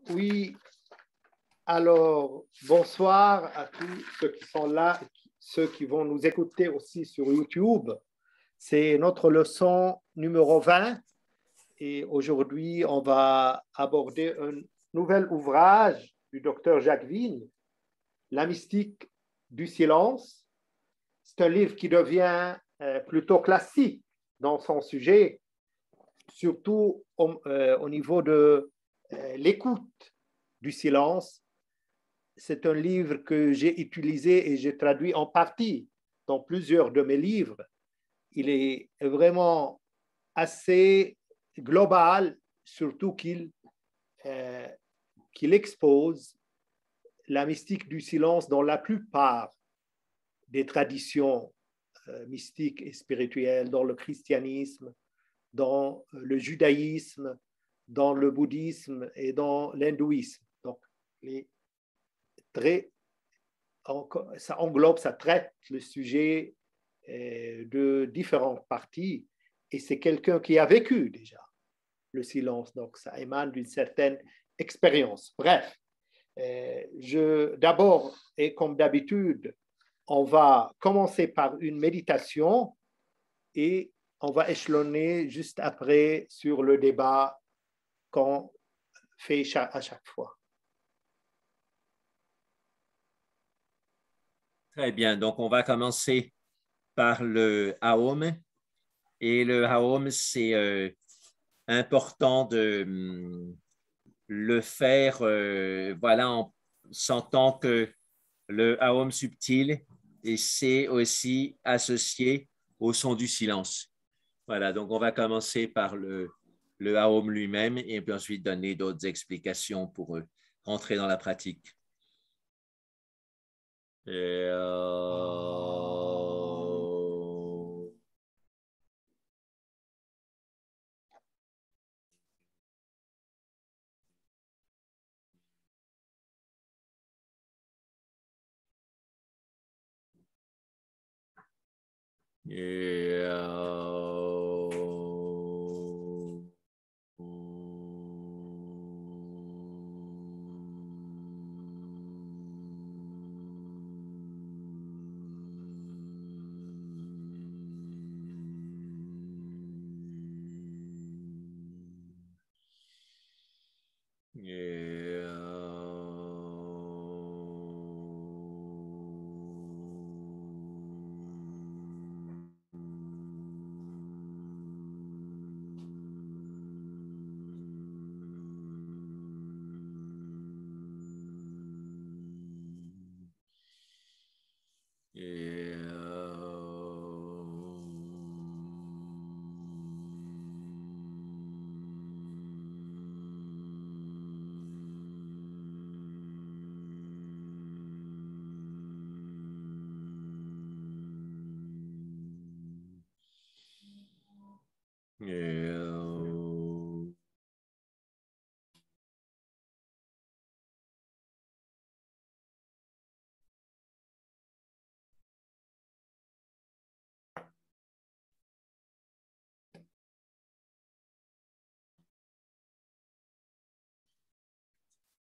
Oui, alors bonsoir à tous ceux qui sont là, ceux qui vont nous écouter aussi sur YouTube. C'est notre leçon numéro 20 et aujourd'hui on va aborder un nouvel ouvrage du docteur Jacques Vigne, La mystique du silence. C'est un livre qui devient plutôt classique dans son sujet, surtout au niveau de l'écoute du silence. C'est un livre que j'ai utilisé et j'ai traduit en partie dans plusieurs de mes livres. Il est vraiment assez global, surtout qu'il expose la mystique du silence dans la plupart des traditions mystiques et spirituelles, dans le christianisme, dans le judaïsme, dans le bouddhisme et dans l'hindouisme. Donc, ça englobe, ça traite le sujet de différentes parties et c'est quelqu'un qui a vécu déjà le silence, donc ça émane d'une certaine expérience. Bref, d'abord, et comme d'habitude, on va commencer par une méditation et on va échelonner juste après sur le débat qu'on fait à chaque fois. Très bien, donc on va commencer par le Aum. Et le Aum, c'est important de le faire voilà, en sentant que le Aum subtil, et c'est aussi associé au son du silence. Voilà, donc on va commencer par le Aum lui-même et puis ensuite donner d'autres explications pour rentrer dans la pratique.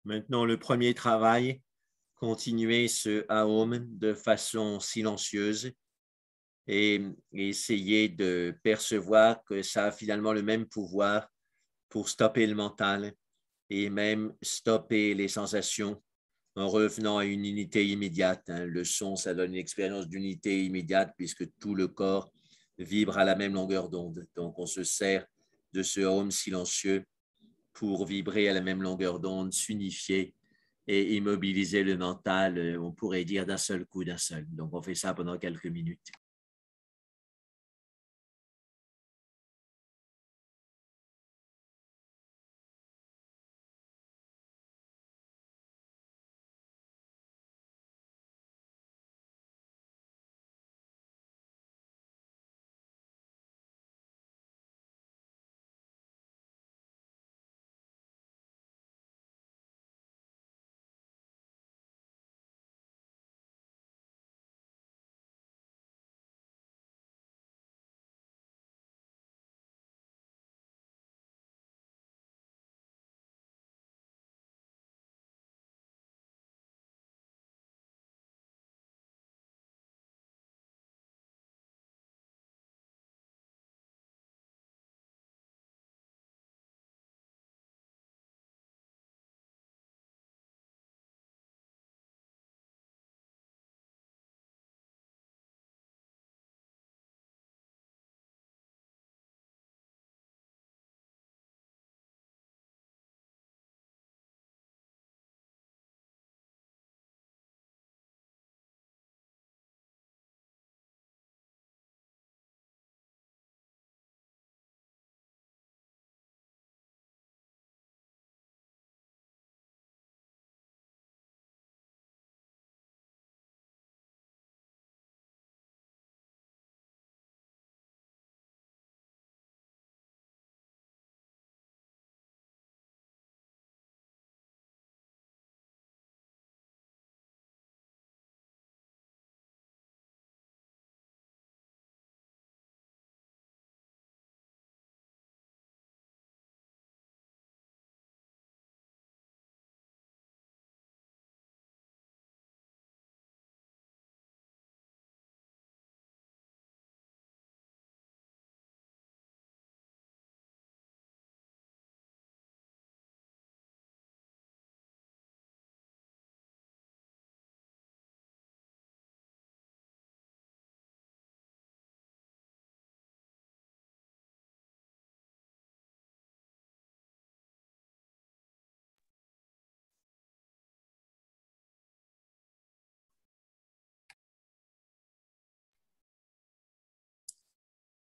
Maintenant, le premier travail, continuer ce Aum de façon silencieuse et essayer de percevoir que ça a finalement le même pouvoir pour stopper le mental et même stopper les sensations en revenant à une unité immédiate. Le son, ça donne une expérience d'unité immédiate puisque tout le corps vibre à la même longueur d'onde. Donc, on se sert de ce Aum silencieux pour vibrer à la même longueur d'onde, s'unifier et immobiliser le mental, on pourrait dire d'un seul coup, d'un seul. Donc, on fait ça pendant quelques minutes.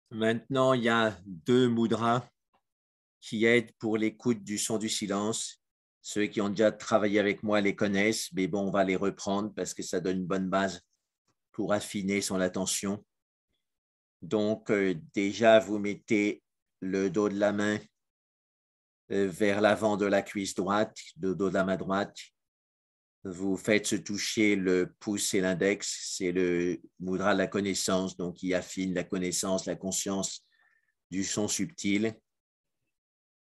Maintenant, il y a deux mudras qui aident pour l'écoute du son du silence. Ceux qui ont déjà travaillé avec moi les connaissent, mais bon, on va les reprendre parce que ça donne une bonne base pour affiner son attention. Donc, déjà, vous mettez le dos de la main vers l'avant de la cuisse droite, le dos de la main droite. Vous faites se toucher le pouce et l'index. C'est le mudra de la connaissance, donc qui affine la connaissance, la conscience du son subtil.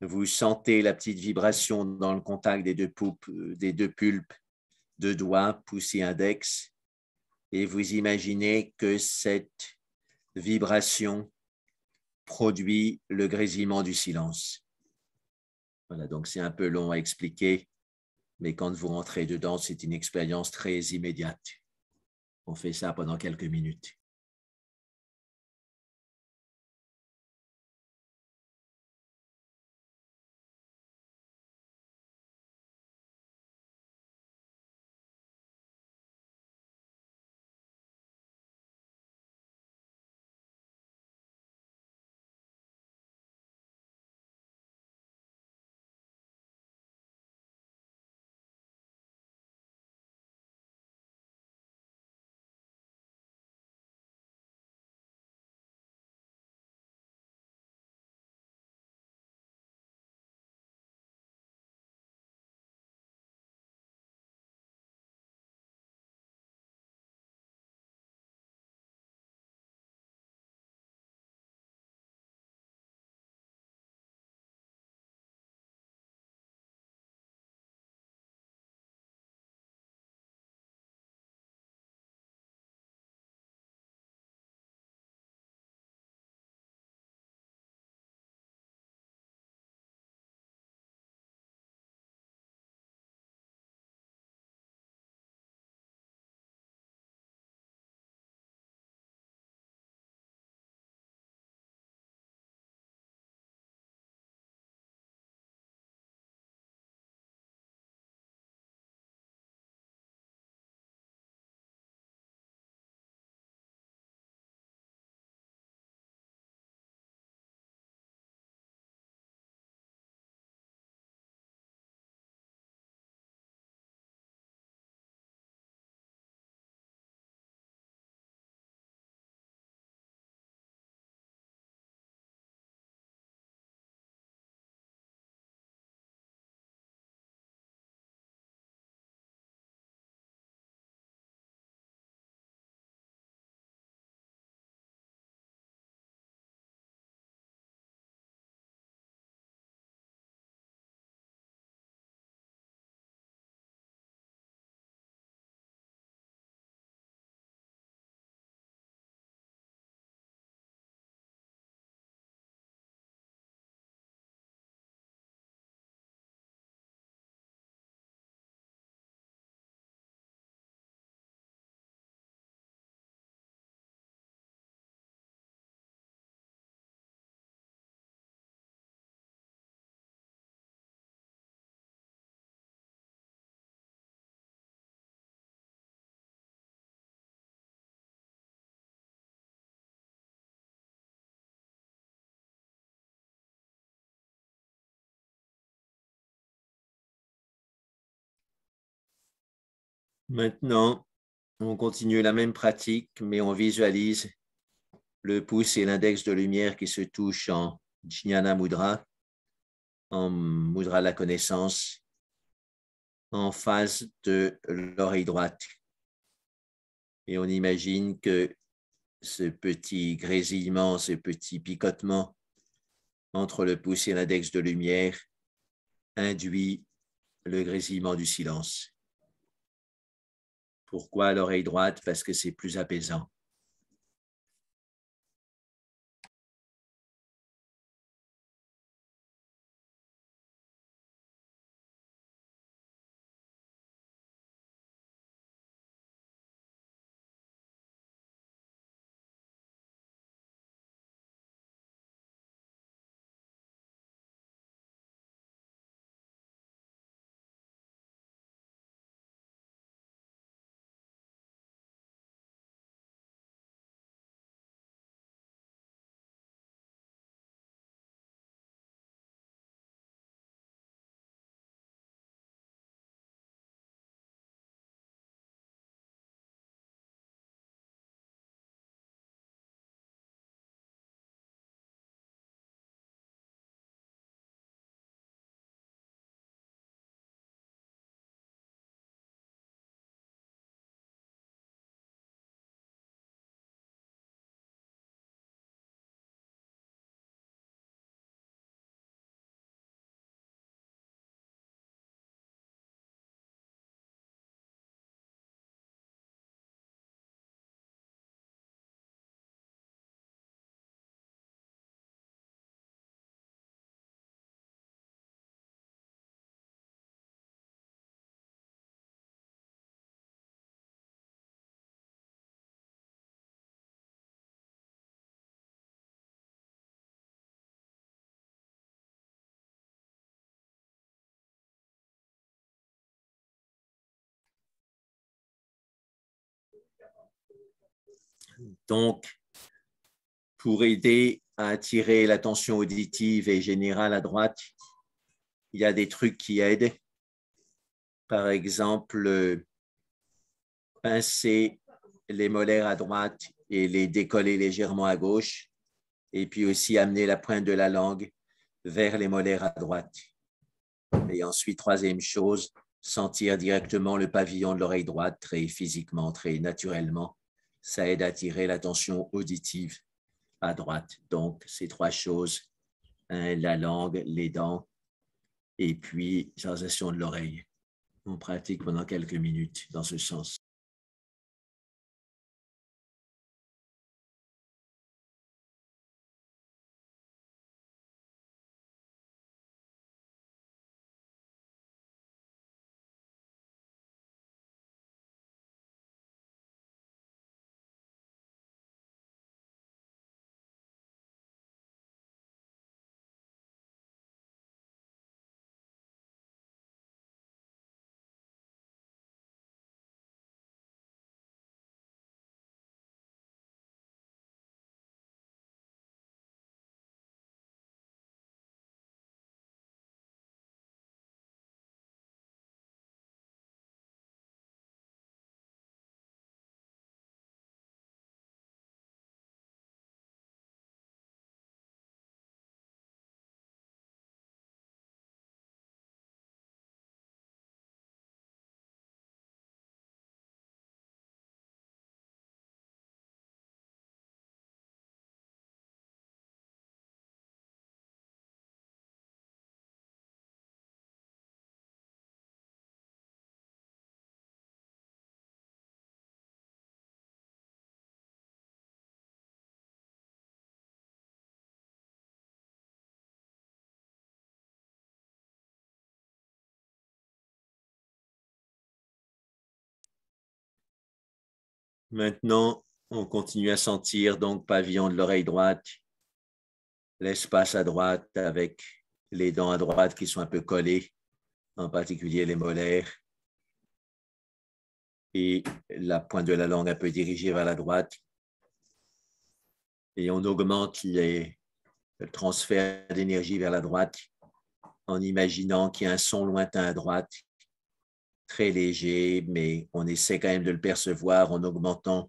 Vous sentez la petite vibration dans le contact des deux pulpes de doigts, pouce et index. Et vous imaginez que cette vibration produit le grésillement du silence. Voilà, donc c'est un peu long à expliquer, mais quand vous rentrez dedans, c'est une expérience très immédiate. On fait ça pendant quelques minutes. Maintenant, on continue la même pratique, mais on visualise le pouce et l'index de lumière qui se touchent en Jnana Mudra, en Mudra de la connaissance, en face de l'oreille droite. Et on imagine que ce petit grésillement, ce petit picotement entre le pouce et l'index de lumière induit le grésillement du silence. Pourquoi l'oreille droite? Parce que c'est plus apaisant. Donc, pour aider à attirer l'attention auditive et générale à droite, il y a des trucs qui aident. Par exemple, pincer les molaires à droite et les décoller légèrement à gauche, et puis aussi amener la pointe de la langue vers les molaires à droite. Et ensuite, troisième chose, sentir directement le pavillon de l'oreille droite, très physiquement, très naturellement. Ça aide à attirer l'attention auditive à droite. Donc, ces trois choses, hein, la langue, les dents, et puis sensation de l'oreille. On pratique pendant quelques minutes dans ce sens. Maintenant, on continue à sentir donc pavillon de l'oreille droite, l'espace à droite avec les dents à droite qui sont un peu collées, en particulier les molaires, et la pointe de la langue un peu dirigée vers la droite. Et on augmente le transfert d'énergie vers la droite en imaginant qu'il y a un son lointain à droite, très léger, mais on essaie quand même de le percevoir en augmentant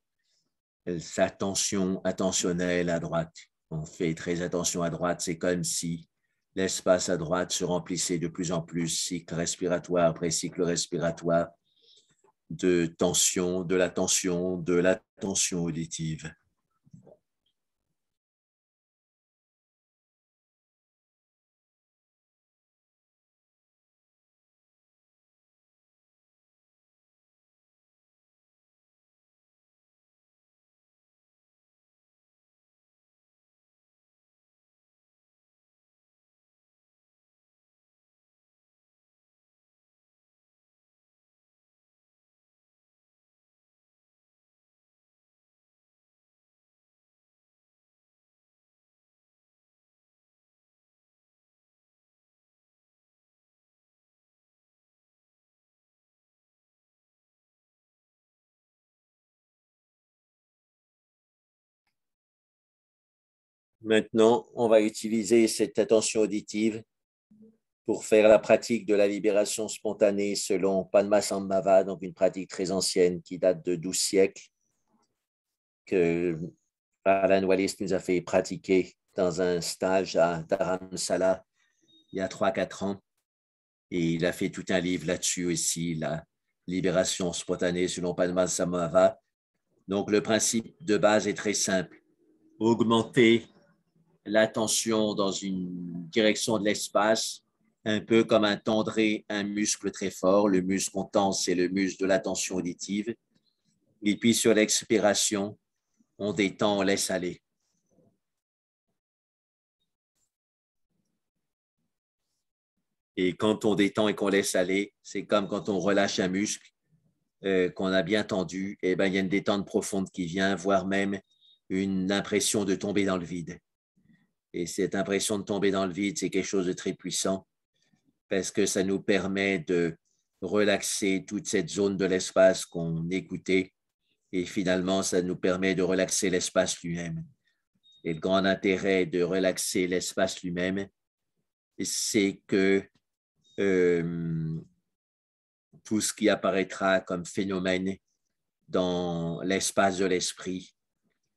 sa tension attentionnelle à droite. On fait très attention à droite, c'est comme si l'espace à droite se remplissait de plus en plus, cycle respiratoire après cycle respiratoire, de tension, de la tension auditive. Maintenant, on va utiliser cette attention auditive pour faire la pratique de la libération spontanée selon Padmasambhava, donc une pratique très ancienne qui date de 12 siècles, que Alan Wallace nous a fait pratiquer dans un stage à Dharamsala il y a 3-4 ans. Et il a fait tout un livre là-dessus aussi, la libération spontanée selon Padmasambhava. Donc, le principe de base est très simple. Augmenter l'attention dans une direction de l'espace, un peu comme un tendrait un muscle très fort. Le muscle qu'on tend, c'est le muscle de l'attention auditive. Et puis, sur l'expiration, on détend, on laisse aller. Et quand on détend et qu'on laisse aller, c'est comme quand on relâche un muscle qu'on a bien tendu, et ben, il y a une détente profonde qui vient, voire même une impression de tomber dans le vide. Et cette impression de tomber dans le vide, c'est quelque chose de très puissant parce que ça nous permet de relaxer toute cette zone de l'espace qu'on écoutait et finalement, ça nous permet de relaxer l'espace lui-même. Et le grand intérêt de relaxer l'espace lui-même, c'est que tout ce qui apparaîtra comme phénomène dans l'espace de l'esprit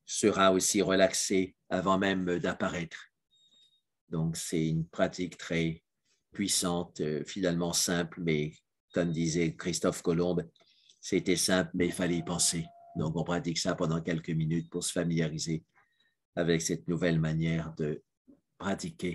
sera aussi relaxé avant même d'apparaître. Donc, c'est une pratique très puissante, finalement simple, mais comme disait Christophe Colomb, c'était simple, mais il fallait y penser. Donc, on pratique ça pendant quelques minutes pour se familiariser avec cette nouvelle manière de pratiquer.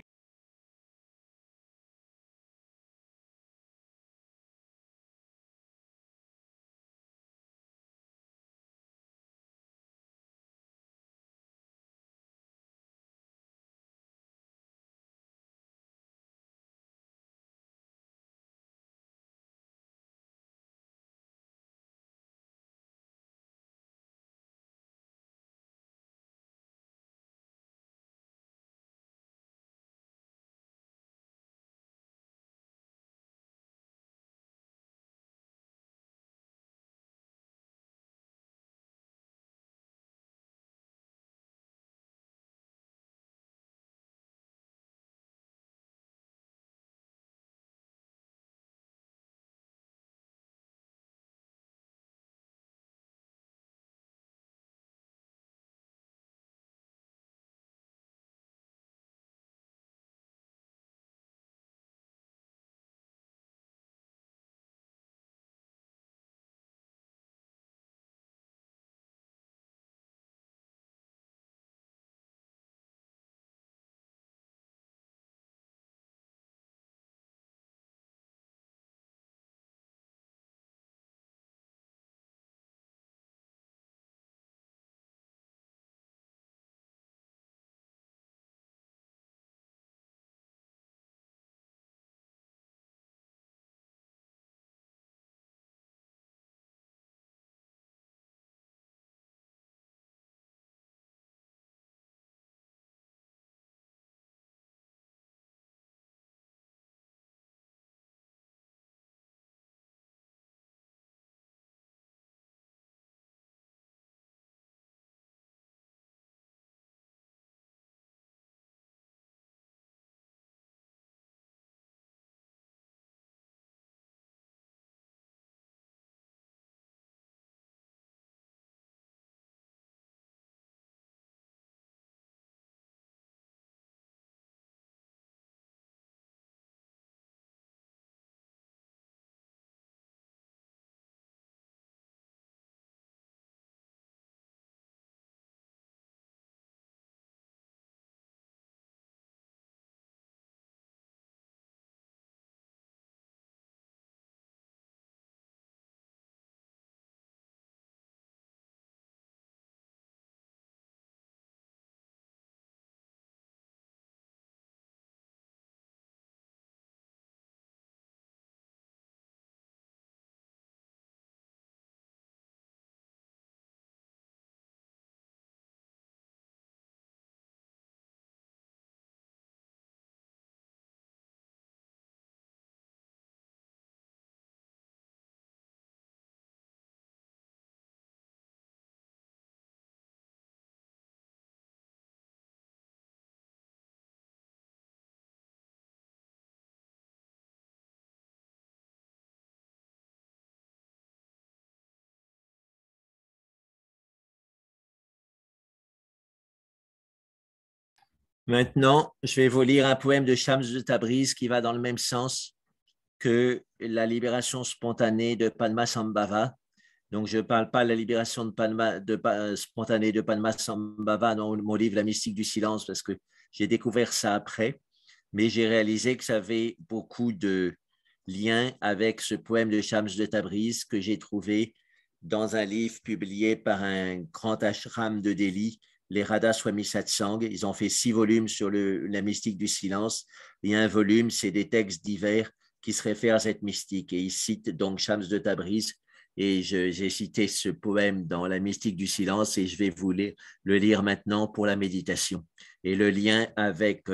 Maintenant, je vais vous lire un poème de Shams de Tabriz qui va dans le même sens que la libération spontanée de Padmasambhava. Donc, je ne parle pas de la libération spontanée de Padmasambhava dans mon livre La mystique du silence, parce que j'ai découvert ça après, mais j'ai réalisé que ça avait beaucoup de liens avec ce poème de Shams de Tabriz que j'ai trouvé dans un livre publié par un grand ashram de Delhi, les Radha Swami Satsang. Ils ont fait 6 volumes sur la mystique du silence, et un volume, c'est des textes divers qui se réfèrent à cette mystique. Et ils citent donc Shams de Tabriz, et j'ai cité ce poème dans La mystique du silence, et je vais vous le lire maintenant pour la méditation. Et le lien avec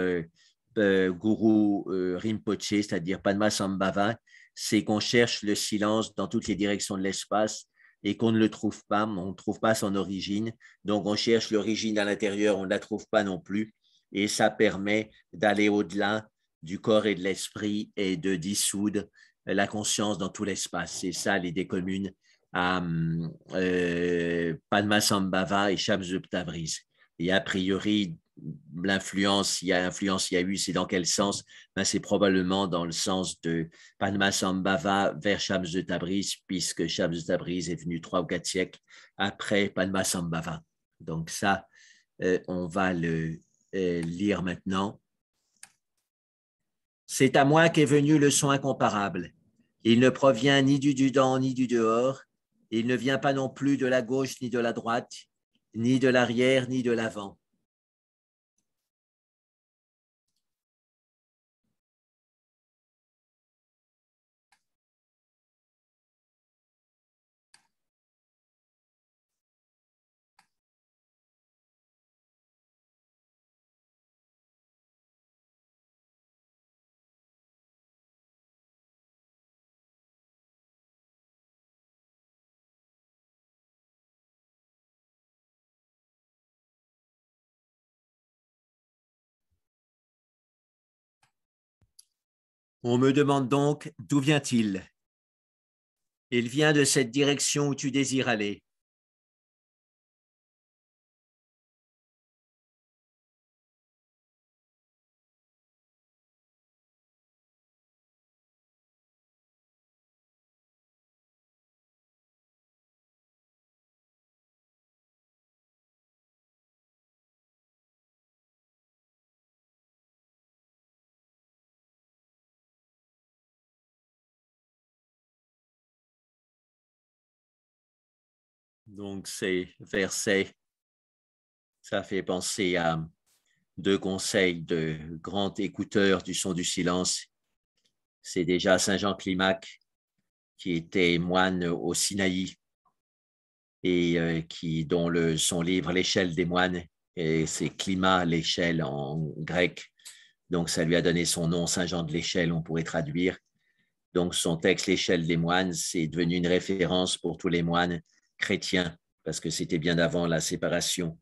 Guru Rinpoche, c'est-à-dire Padmasambhava, c'est qu'on cherche le silence dans toutes les directions de l'espace, et qu'on ne le trouve pas, on ne trouve pas son origine. Donc, on cherche l'origine à l'intérieur, on ne la trouve pas non plus. Et ça permet d'aller au-delà du corps et de l'esprit et de dissoudre la conscience dans tout l'espace. C'est ça l'idée commune à Padmasambhava et Shamsup Tabriz. Et a priori, l'influence, il y a eu, c'est dans quel sens? Ben, c'est probablement dans le sens de Padmasambhava vers Shams de Tabriz, puisque Shams de Tabriz est venu 3 ou 4 siècles après Padmasambhava. Donc ça, on va le lire maintenant. C'est à moi qu'est venu le son incomparable. Il ne provient ni du dedans ni du dehors. Il ne vient pas non plus de la gauche ni de la droite, ni de l'arrière ni de l'avant. On me demande donc d'où vient-il? Il vient de cette direction où tu désires aller. Donc, ces versets, ça fait penser à 2 conseils de grands écouteurs du son du silence. C'est déjà Saint Jean Climac, qui était moine au Sinaï et dont son livre L'échelle des moines, et c'est climat, l'échelle en grec. Donc, ça lui a donné son nom, Saint Jean de l'Échelle, on pourrait traduire. Donc, son texte L'échelle des moines, c'est devenu une référence pour tous les moines chrétiens, parce que c'était bien avant la séparation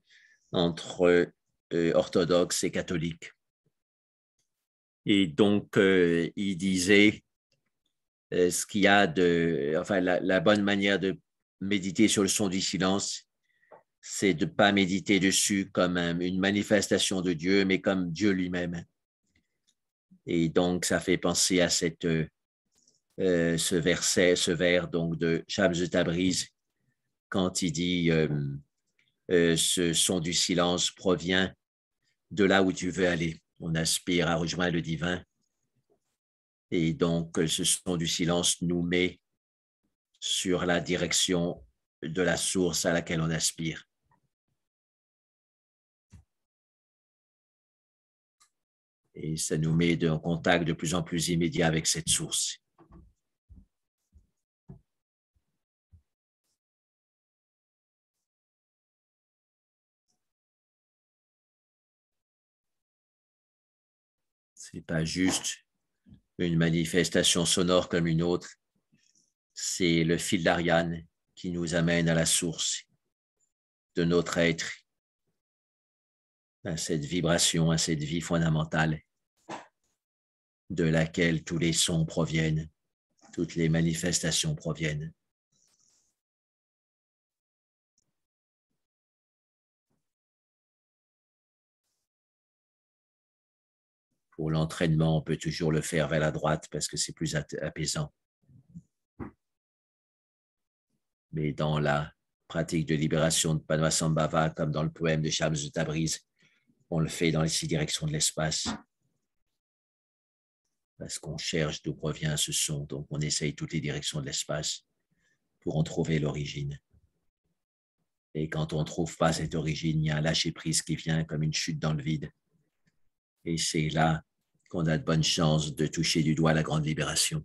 entre orthodoxes et catholiques. Et donc, il disait ce qu'il y a enfin, la bonne manière de méditer sur le son du silence, c'est de ne pas méditer dessus comme une manifestation de Dieu, mais comme Dieu lui-même. Et donc, ça fait penser à ce verset, ce vers donc, de Shams de Tabriz, quand il dit ce son du silence provient de là où tu veux aller. On aspire à rejoindre le divin. Et donc, ce son du silence nous met sur la direction de la source à laquelle on aspire. Et ça nous met en contact de plus en plus immédiat avec cette source. Ce n'est pas juste une manifestation sonore comme une autre, c'est le fil d'Ariane qui nous amène à la source de notre être, à cette vibration, à cette vie fondamentale de laquelle tous les sons proviennent, toutes les manifestations proviennent. Pour l'entraînement, on peut toujours le faire vers la droite parce que c'est plus apaisant. Mais dans la pratique de libération de Padmasambhava, comme dans le poème de Shams de Tabriz, on le fait dans les 6 directions de l'espace parce qu'on cherche d'où provient ce son. Donc, on essaye toutes les directions de l'espace pour en trouver l'origine. Et quand on ne trouve pas cette origine, il y a un lâcher-prise qui vient comme une chute dans le vide. Et c'est là qu'on a de bonnes chances de toucher du doigt la grande libération.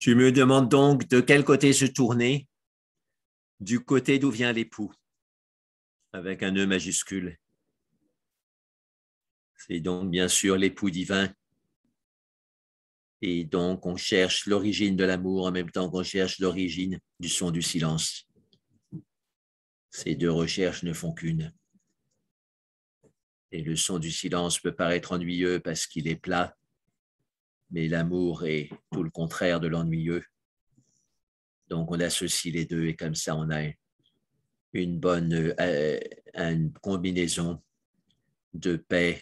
Tu me demandes donc de quel côté se tourner? Du côté d'où vient l'époux, avec un E majuscule. C'est donc bien sûr l'époux divin. Et donc, on cherche l'origine de l'amour en même temps qu'on cherche l'origine du son du silence. Ces deux recherches ne font qu'une. Et le son du silence peut paraître ennuyeux parce qu'il est plat, mais l'amour est tout le contraire de l'ennuyeux. Donc, on associe les deux et comme ça, on a une bonne une combinaison de paix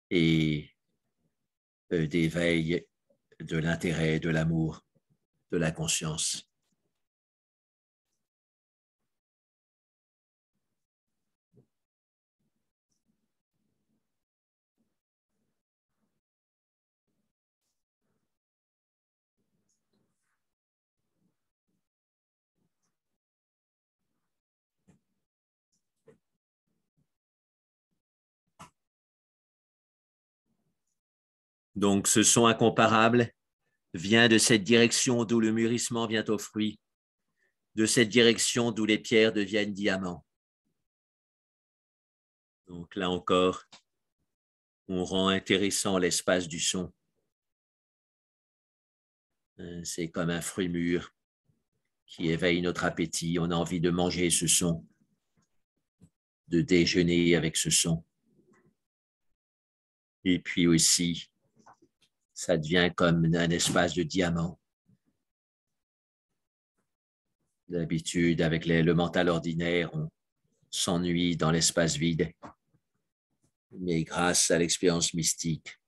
et d'éveil de l'intérêt, de l'amour, de la conscience. Donc, ce son incomparable vient de cette direction d'où le mûrissement vient au fruit, de cette direction d'où les pierres deviennent diamants. Donc là encore, on rend intéressant l'espace du son. C'est comme un fruit mûr qui éveille notre appétit. On a envie de manger ce son, de déjeuner avec ce son. Et puis aussi, ça devient comme un espace de diamant. D'habitude, avec le mental ordinaire, on s'ennuie dans l'espace vide. Mais grâce à l'expérience mystique,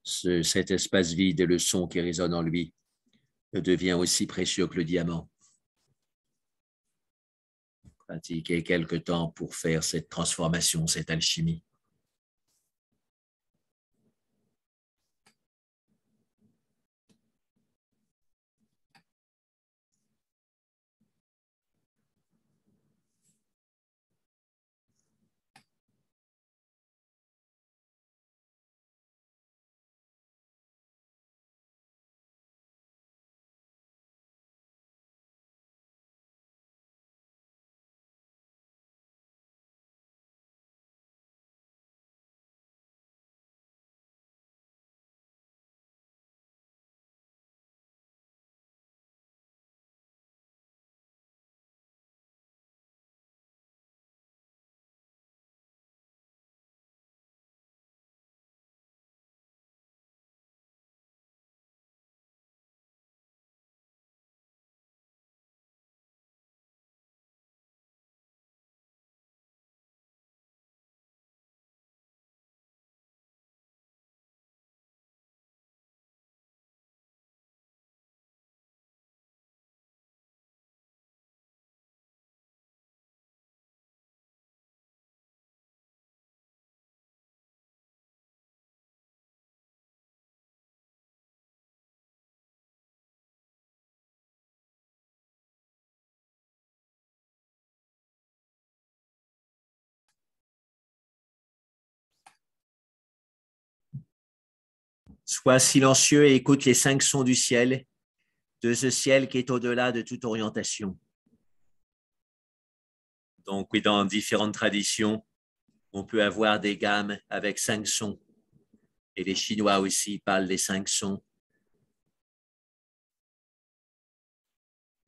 cet espace vide et le son qui résonne en lui devient aussi précieux que le diamant. Pratiquer quelque temps pour faire cette transformation, cette alchimie. Sois silencieux et écoute les 5 sons du ciel, de ce ciel qui est au-delà de toute orientation. Donc, oui, dans différentes traditions, on peut avoir des gammes avec 5 sons. Et les Chinois aussi parlent des 5 sons.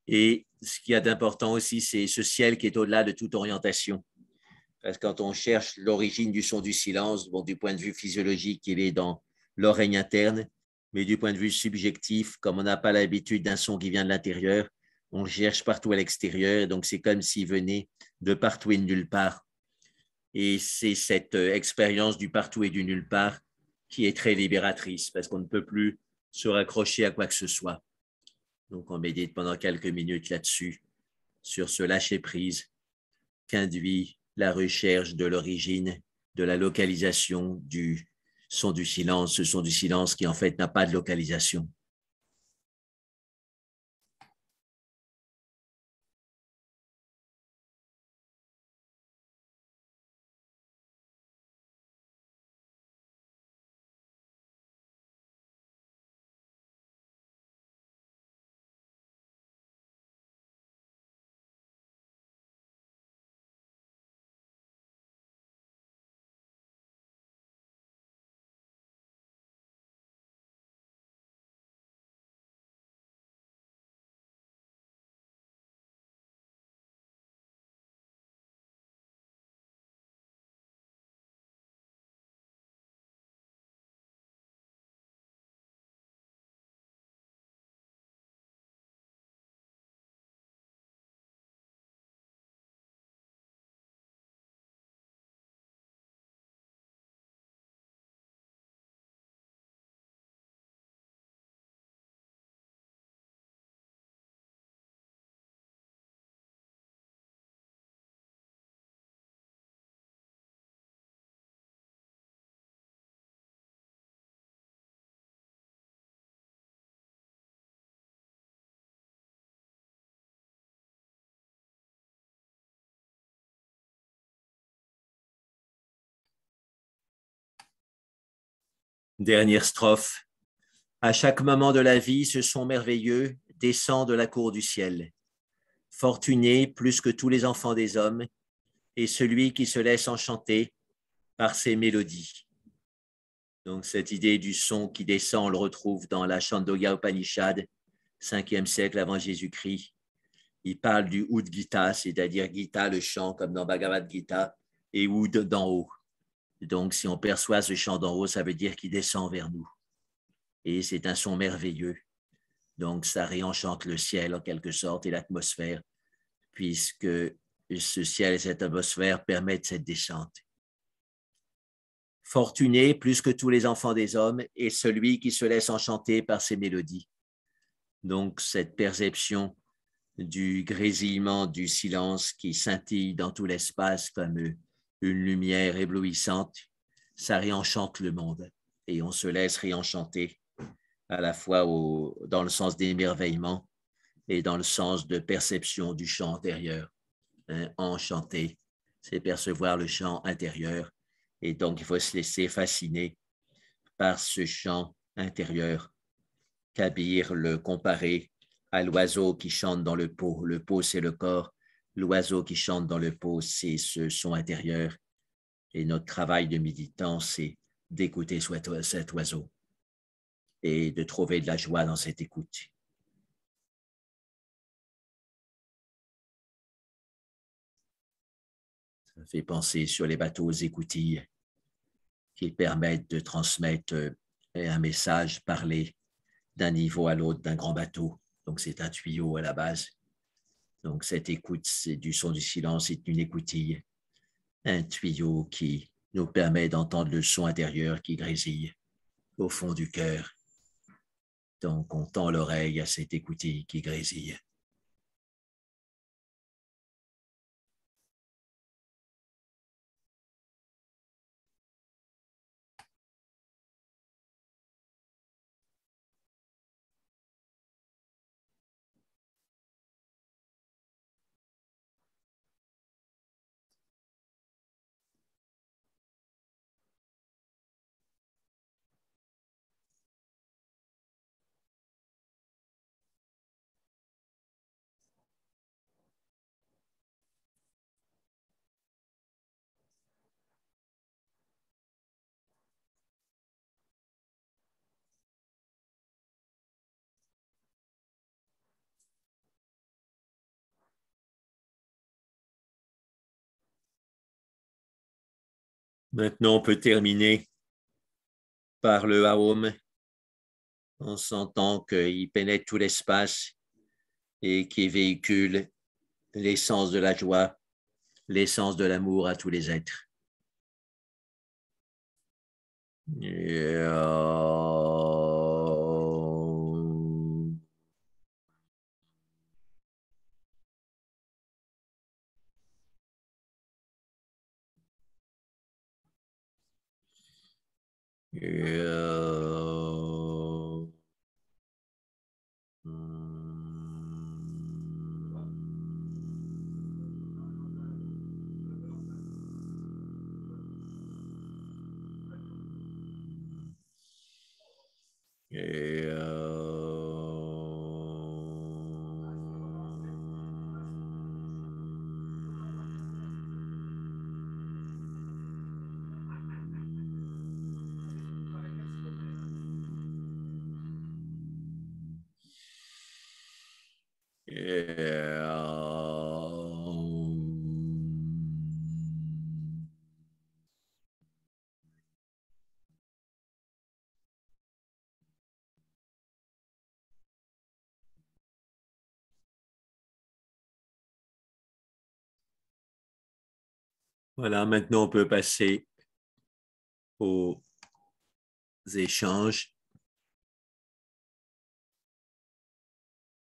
Et ce qu'il y a d'important aussi, c'est ce ciel qui est au-delà de toute orientation. Parce que quand on cherche l'origine du son du silence, bon, du point de vue physiologique, il est dans l'oreille interne, mais du point de vue subjectif, comme on n'a pas l'habitude d'un son qui vient de l'intérieur, on le cherche partout à l'extérieur, donc c'est comme s'il venait de partout et de nulle part. Et c'est cette expérience du partout et du nulle part qui est très libératrice, parce qu'on ne peut plus se raccrocher à quoi que ce soit. Donc on médite pendant quelques minutes là-dessus, sur ce lâcher-prise qu'induit la recherche de l'origine, de la localisation du son du silence, ce son du silence qui en fait n'a pas de localisation. Dernière strophe. À chaque moment de la vie, ce son merveilleux descend de la cour du ciel. Fortuné plus que tous les enfants des hommes, et celui qui se laisse enchanter par ses mélodies. Donc cette idée du son qui descend, on le retrouve dans la Chandogya Upanishad, 5e siècle avant Jésus-Christ. Il parle du Udgita, c'est-à-dire Gita, le chant, comme dans Bhagavad Gita, et Ud d'en haut. Donc si on perçoit ce chant d'en haut, ça veut dire qu'il descend vers nous. Et c'est un son merveilleux. Donc ça réenchante le ciel en quelque sorte et l'atmosphère, puisque ce ciel et cette atmosphère permettent cette descente. Fortuné plus que tous les enfants des hommes est celui qui se laisse enchanter par ces mélodies. Donc cette perception du grésillement du silence qui scintille dans tout l'espace comme une lumière éblouissante, ça réenchante le monde et on se laisse réenchanter à la fois dans le sens d'émerveillement et dans le sens de perception du chant intérieur. Enchanter, c'est percevoir le chant intérieur et donc il faut se laisser fasciner par ce chant intérieur. Kabir le comparait à l'oiseau qui chante dans le pot. Le pot, c'est le corps. L'oiseau qui chante dans le pot, c'est ce son intérieur. Et notre travail de méditant, c'est d'écouter cet oiseau et de trouver de la joie dans cette écoute. Ça fait penser sur les bateaux écoutilles qui permettent de transmettre un message parlé d'un niveau à l'autre d'un grand bateau. Donc, c'est un tuyau à la base. Donc, cette écoute, c'est du son du silence, c'est une écoutille, un tuyau qui nous permet d'entendre le son intérieur qui grésille au fond du cœur. Donc, on tend l'oreille à cette écoutille qui grésille. Maintenant, on peut terminer par le Aum en sentant qu'il pénètre tout l'espace et qu'il véhicule l'essence de la joie, l'essence de l'amour à tous les êtres. Voilà, maintenant on peut passer aux échanges.